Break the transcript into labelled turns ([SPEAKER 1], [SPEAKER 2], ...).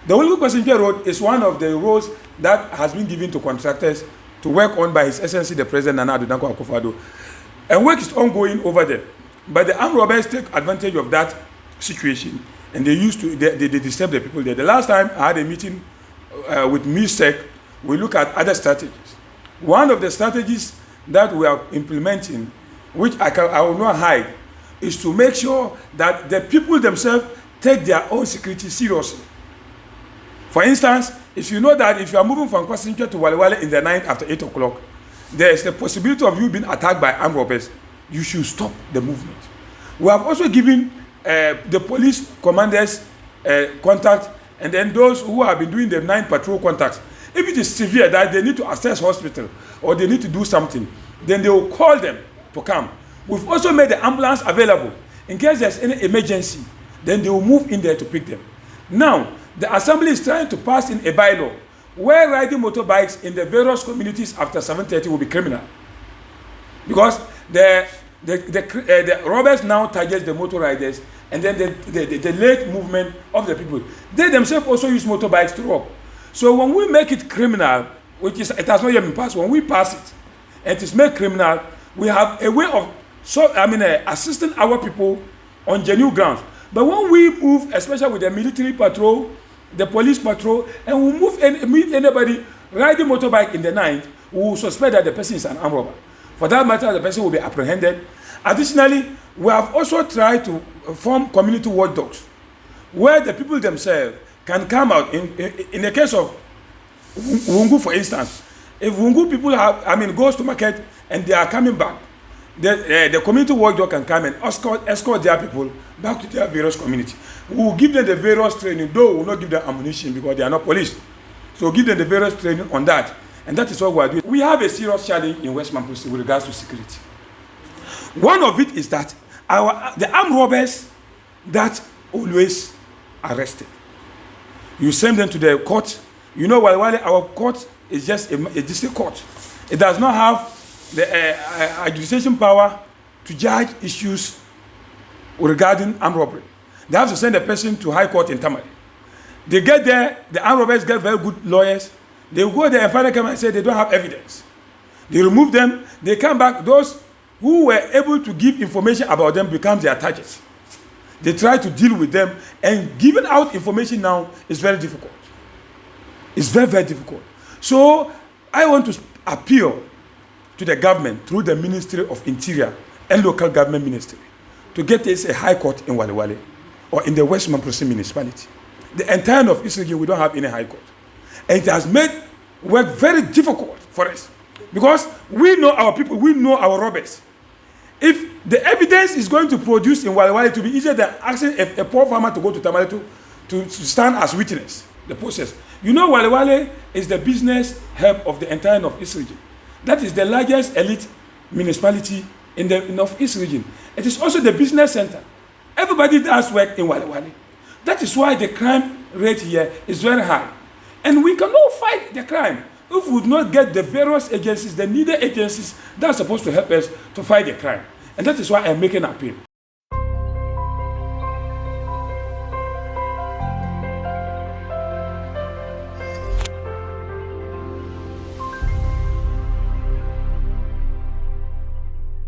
[SPEAKER 1] The Ulungu Passenger Road is one of the roads that has been given to contractors to work on by His Excellency the President Nana Addo Dankwa Akufo-Addo. And work is ongoing over there. But the armed robbers take advantage of that situation, and they disturb the people there. The last time I had a meeting with MISEC, we look at other strategies. One of the strategies that we are implementing, which I will not hide, is to make sure that the people themselves take their own security seriously. For instance, if you know that if you are moving from Kwasintwe to Walewale in the night after 8 o'clock, there is the possibility of you being attacked by armed robbers. You should stop the movement. We have also given the police commanders contact, and then those who have been doing the night patrol contacts. If it is severe that they need to access hospital or they need to do something, then they will call them to come. We've also made the ambulance available. In case there's any emergency, then they will move in there to pick them. Now, the assembly is trying to pass in a bylaw where riding motorbikes in the various communities after 7:30 will be criminal. Because the robbers now target the motor riders, and then the late movement of the people. They themselves also use motorbikes to rob. So when we make it criminal, which is, it has not yet been passed, when we pass it and it is made criminal, we have a way of assisting our people on genuine grounds. But when we move, especially with the military patrol, the police patrol, and we meet anybody riding motorbike in the night, we will suspect that the person is an armed robber. For that matter, the person will be apprehended. Additionally, we have also tried to form community watchdogs, where the people themselves can come out. In the case of Wungu, for instance, if Wungu people goes to market and they are coming back, the community watchdog can come and escort their people back to their various community. We will give them the various training, though we will not give them ammunition because they are not police. So we'll give them the various training on that. And that is what we are doing. We have a serious challenge in West Mamprusi with regards to security. One of it is that the armed robbers that always arrested, you send them to the court. You know, while our court is just a district court, it does not have the adjudication power to judge issues regarding armed robbery. They have to send a person to High Court in Tamale. They get there, the armed robbers get very good lawyers. They will go there and finally come and say they don't have evidence. They remove them, they come back. Those who were able to give information about them become their targets. They try to deal with them, and giving out information now is very difficult. It's very, very difficult. So I want to appeal to the government through the Ministry of Interior and Local Government Ministry to get this a high court in Walewale or in the West Mamprusi municipality. The entire of East Region, we don't have any high court. And it has made work very difficult for us because we know our people, we know our robbers. If the evidence is going to produce in Walewale, to be easier than asking a poor farmer to go to Tamale to stand as witness, the process. You know, Walewale is the business hub of the entire North-East region. That is the largest elite municipality in the North-East region. It is also the business center. Everybody does work in Walewale. That is why the crime rate here is very high. And we cannot fight the crime if we do not get the various agencies, the needed agencies that are supposed to help us to fight the crime. And that is why I'm making an appeal.